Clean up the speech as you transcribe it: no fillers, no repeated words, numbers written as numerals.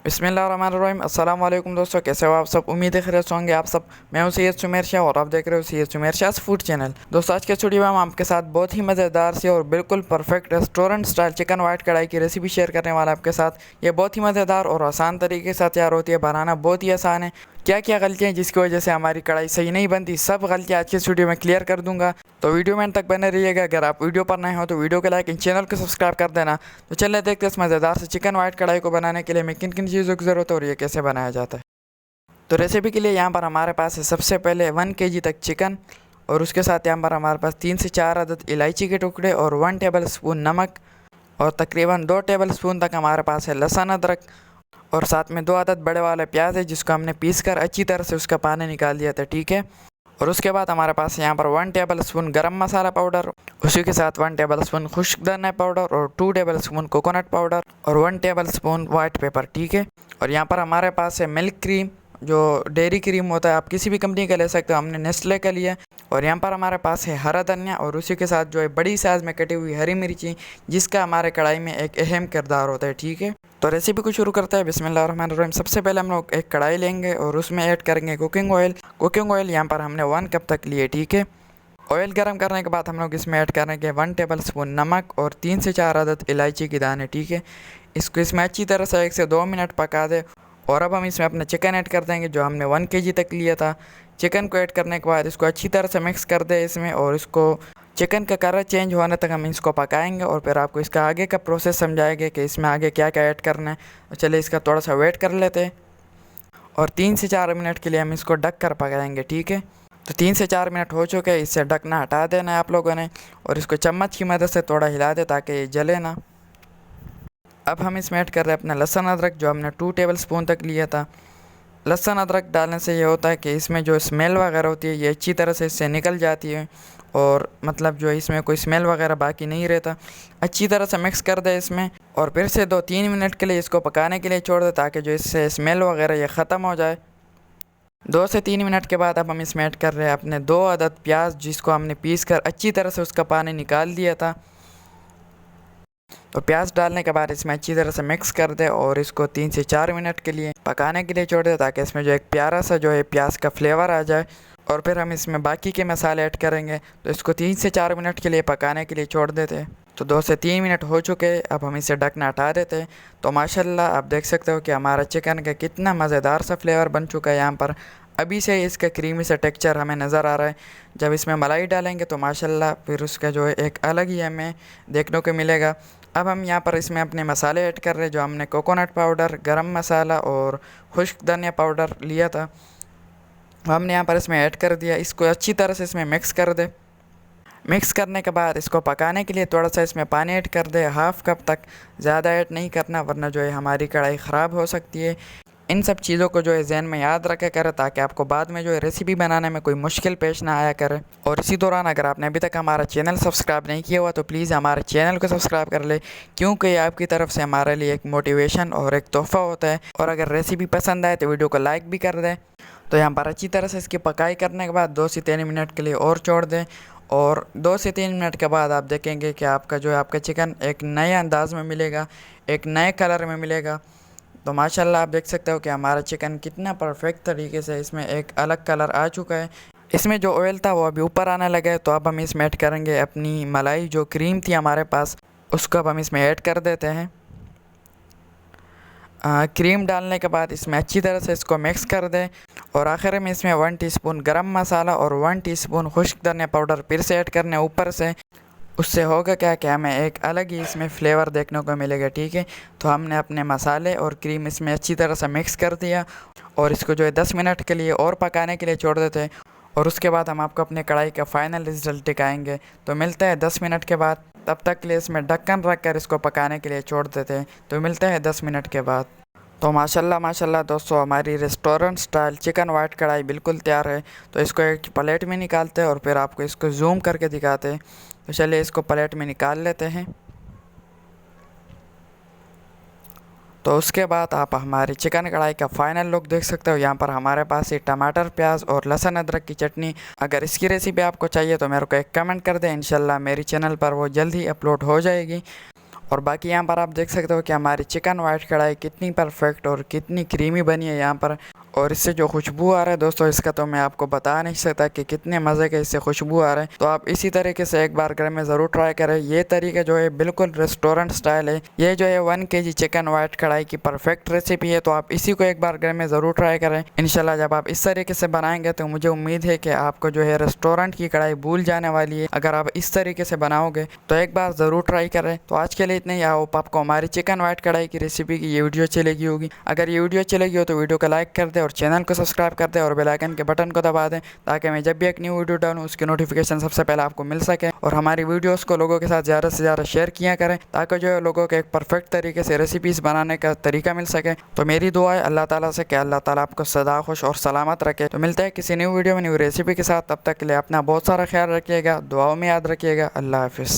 बिस्मिल्लाहिर्रहमानिर्रहीम। अस्सलाम वालेकुम दोस्तों, कैसे हो आप सब। उम्मीद है खैरियत से होंगे आप सब। मैं हूं सैयद सुमेर शाह और आप देख रहे हो सैयद सुमेर शाह फूड चैनल। दोस्तों आज के स्टूडियो में हम आपके साथ बहुत ही मज़ेदार सी और बिल्कुल perfect restaurant style chicken white कढ़ाई की रेसिपी शेयर करने वाला आपके साथ। ये बहुत ही मज़ेदार और आसान तरीके से तैयार होती है, बनाना बहुत ही आसान है। क्या क्या गलतियाँ जिसकी वजह से हमारी कढ़ाई सही नहीं बनती, सब गलतियाँ आज के वीडियो में क्लियर कर दूंगा। तो वीडियो में अंत तक बने रहिएगा। अगर आप वीडियो पर नए हो तो वीडियो को लाइक, चैनल को सब्सक्राइब कर देना। तो चलिए देखते हैं इस मज़ेदार से चिकन वाइट कढ़ाई को बनाने के लिए हमें किन किन चीज़ों की ज़रूरत है और ये कैसे बनाया जाता है। तो रेसिपी के लिए यहाँ पर हमारे पास है सबसे पहले 1 kg तक चिकन, और उसके साथ यहाँ पर हमारे पास 3 से 4 अदद इलायची के टुकड़े और 1 टेबल स्पून नमक, और तकरीबन 2 टेबल स्पून तक हमारे पास है लहसुन अदरक, और साथ में 2 अदद बड़े वाले प्याज है जिसको हमने पीस कर अच्छी तरह से उसका पानी निकाल दिया था, ठीक है। और उसके बाद हमारे पास यहाँ पर 1 टेबल स्पून गरम मसाला पाउडर, उसी के साथ 1 टेबल स्पून खुश्क धनिया पाउडर और 2 टेबल स्पून कोकोनट पाउडर और 1 टेबल स्पून वाइट पेपर, ठीक है। और यहाँ पर हमारे पास है मिल्क क्रीम, जो डेयरी क्रीम होता है, आप किसी भी कंपनी का ले सकते हो, हमने नेस्ले का लिया। और यहाँ पर हमारे पास है हरा धनिया, और उसी के साथ जो है बड़ी साइज़ में कटी हुई हरी मिर्ची, जिसका हमारे कढ़ाई में एक अहम किरदार होता है, ठीक है। तो रेसिपी को शुरू करते हैं। बिस्मिल्लाहिर्रहमानिर्रहीम। सबसे पहले हम लोग एक कढ़ाई लेंगे और उसमें ऐड करेंगे कुकिंग ऑयल। कुकिंग ऑयल यहाँ पर हमने 1 कप तक लिए, ठीक है। ऑयल गर्म करने के बाद हम लोग इसमें ऐड करेंगे 1 टेबल स्पून नमक और 3 से 4 अदद इलायची के दाने, ठीक है। इसको इसमें अच्छी तरह से 1 से 2 मिनट पका दे। और अब हम इसमें अपना चिकन ऐड कर देंगे जो हमने 1 kg तक लिया था। चिकन को ऐड करने के बाद इसको अच्छी तरह से मिक्स कर दे इसमें, और इसको चिकन का कलर चेंज होने तक हम इसको पकाएंगे और फिर आपको इसका आगे का प्रोसेस समझाएंगे कि इसमें आगे क्या क्या ऐड करना है। तो चलिए इसका थोड़ा सा वेट कर लेते हैं, और 3 से 4 मिनट के लिए हम इसको ढक कर पकाएंगे, ठीक है। तो 3 से 4 मिनट हो चुके हैं, इससे ढकना हटा देना है आप लोगों ने, और इसको चम्मच की मदद से थोड़ा हिला दे ताकि ये जले ना। अब हम इसमें ऐड कर रहे हैं अपना लहसुन अदरक जो हमने 2 टेबल स्पून तक लिया था। लहसुन अदरक डालने से ये होता है कि इसमें जो स्मेल वगैरह होती है ये अच्छी तरह से इससे निकल जाती है, और मतलब जो इसमें कोई स्मेल वगैरह बाकी नहीं रहता। अच्छी तरह से मिक्स कर दे इसमें, और फिर से 2-3 मिनट के लिए इसको पकाने के लिए छोड़ दे ताकि जो इससे स्मेल वगैरह ये ख़त्म हो जाए। 2 से 3 मिनट के बाद अब हम इसमें ऐड कर रहे हैं अपने 2 अदद प्याज, जिसको हमने पीस कर अच्छी तरह से उसका पानी निकाल दिया था। तो प्याज डालने के बाद इसमें अच्छी तरह से मिक्स कर दे और इसको 3 से 4 मिनट के लिए पकाने के लिए छोड़ दे ताकि इसमें जो एक प्यारा सा जो है प्याज का फ्लेवर आ जाए। और फिर हम इसमें बाकी के मसाले ऐड करेंगे। तो इसको 3 से 4 मिनट के लिए पकाने के लिए छोड़ देते हैं। तो 2 से 3 मिनट हो चुके हैं, अब हम इसे ढकना हटा देते हैं। तो माशाल्लाह आप देख सकते हो कि हमारा चिकन का कितना मज़ेदार सा फ्लेवर बन चुका है। यहाँ पर अभी से इसका क्रीमी सा टेक्सचर हमें नज़र आ रहा है। जब इसमें मलाई डालेंगे तो माशाल्लाह फिर उसका जो है एक अलग ही हमें देखने को मिलेगा। अब हम यहाँ पर इसमें अपने मसाले ऐड कर रहे हैं, जो हमने कोकोनट पाउडर, गरम मसाला और खुश्क धनिया पाउडर लिया था, हमने यहाँ पर इसमें ऐड कर दिया। इसको अच्छी तरह से इसमें मिक्स कर दे। मिक्स करने के बाद इसको पकाने के लिए थोड़ा सा इसमें पानी ऐड कर दे, हाफ़ कप तक, ज़्यादा ऐड नहीं करना वरना जो है हमारी कढ़ाई ख़राब हो सकती है। इन सब चीज़ों को जो है ज़हन में याद रखा करें ताकि आपको बाद में जो है रेसिपी बनाने में कोई मुश्किल पेश ना आया करे। और इसी दौरान अगर आपने अभी तक हमारा चैनल सब्सक्राइब नहीं किया हुआ तो प्लीज़ हमारे चैनल को सब्सक्राइब कर ले, क्योंकि आपकी तरफ से हमारे लिए एक मोटिवेशन और एक तोहफ़ा होता है। और अगर रेसिपी पसंद आए तो वीडियो को लाइक भी कर दें। तो यहाँ पर अच्छी तरह से इसकी पकाई करने के बाद 2 से 3 मिनट के लिए और छोड़ दें, और 2 से 3 मिनट के बाद आप देखेंगे कि आपका जो है आपका चिकन एक नए अंदाज में मिलेगा, एक नए कलर में मिलेगा। तो माशाल्लाह आप देख सकते हो कि हमारा चिकन कितना परफेक्ट तरीके से इसमें एक अलग कलर आ चुका है। इसमें जो ऑयल था वो अभी ऊपर आने लगा है। तो अब हम इसमें ऐड करेंगे अपनी मलाई, जो क्रीम थी हमारे पास, उसको अब हम इसमें ऐड कर देते हैं। क्रीम डालने के बाद इसमें अच्छी तरह से इसको मिक्स कर दें, और आखिर में इसमें 1 टीस्पून गरम मसाला और 1 टीस्पून खुश्क धनिया पाउडर फिर से ऐड करने ऊपर से। उससे होगा क्या कि हमें एक अलग ही इसमें फ्लेवर देखने को मिलेगा, ठीक है। तो हमने अपने मसाले और क्रीम इसमें अच्छी तरह से मिक्स कर दिया, और इसको जो है 10 मिनट के लिए और पकाने के लिए छोड़ देते हैं। और उसके बाद हम आपको अपने कढ़ाई का फ़ाइनल रिजल्ट दिखाएंगे। तो मिलते हैं 10 मिनट के बाद। तब तक के लिए इसमें ढक्कन रख कर इसको पकाने के लिए छोड़ देते हैं। तो मिलते हैं 10 मिनट के बाद। तो माशाल्लाह माशाल्लाह दोस्तों, हमारी रेस्टोरेंट स्टाइल चिकन वाइट कढ़ाई बिल्कुल तैयार है। तो इसको एक प्लेट में निकालते हैं और फिर आपको इसको जूम करके दिखाते हैं। तो चलिए इसको प्लेट में निकाल लेते हैं। तो उसके बाद आप हमारी चिकन कढ़ाई का फ़ाइनल लुक देख सकते हो। यहाँ पर हमारे पास ये टमाटर, प्याज और लहसुन अदरक की चटनी। अगर इसकी रेसिपी आपको चाहिए तो मेरे को एक कमेंट कर दें, इंशाल्लाह मेरी चैनल पर वो जल्द ही अपलोड हो जाएगी। और बाकी यहाँ पर आप देख सकते हो कि हमारी चिकन वाइट कढ़ाई कितनी परफेक्ट और कितनी क्रीमी बनी है यहाँ पर। और इससे जो खुशबू आ रहा है दोस्तों, इसका तो मैं आपको बता नहीं सकता कि कितने मज़े के इससे खुशबू आ रहा है। तो आप इसी तरीके से एक बार घर में ज़रूर ट्राई करें। ये तरीका जो है बिल्कुल रेस्टोरेंट स्टाइल है। ये जो है 1 kg चिकन वाइट कढ़ाई की परफेक्ट रेसिपी है। तो आप इसी को एक बार घर में ज़रूर ट्राई करें। इंशाल्लाह जब आप इस तरीके से बनाएंगे तो मुझे उम्मीद है कि आपको जो है रेस्टोरेंट की कढ़ाई भूल जाने वाली है अगर आप इस तरीके से बनाओगे। तो एक बार ज़रूर ट्राई करें। तो आज के लिए इतना ही। होप आपको हमारी चिकन वाइट कढ़ाई की रेसिपी की ये वीडियो अच्छी लगी होगी। अगर ये वीडियो अच्छी लगी हो तो वीडियो को लाइक कर दे और चैनल को सब्सक्राइब कर दे और बेल आइकन के बटन को दबा दें, ताकि मैं जब भी एक न्यू वीडियो डालूँ उसकी नोटिफिकेशन सबसे पहले आपको मिल सके। और हमारी वीडियोस को लोगों के साथ ज़्यादा से ज़्यादा शेयर किया करें, ताकि जो है लोगों को एक परफेक्ट तरीके से रेसिपीज़ बनाने का तरीका मिल सके। तो मेरी दुआ है अल्लाह ताला से कि अल्लाह ताला आपको सदा खुश और सलामत रखे। तो मिलते हैं किसी न्यू वीडियो में न्यू रेसिपी के साथ। तब तक के लिए अपना बहुत सारा ख्याल रखिएगा, दुआओं में याद रखिएगा। अल्लाह हाफिज़।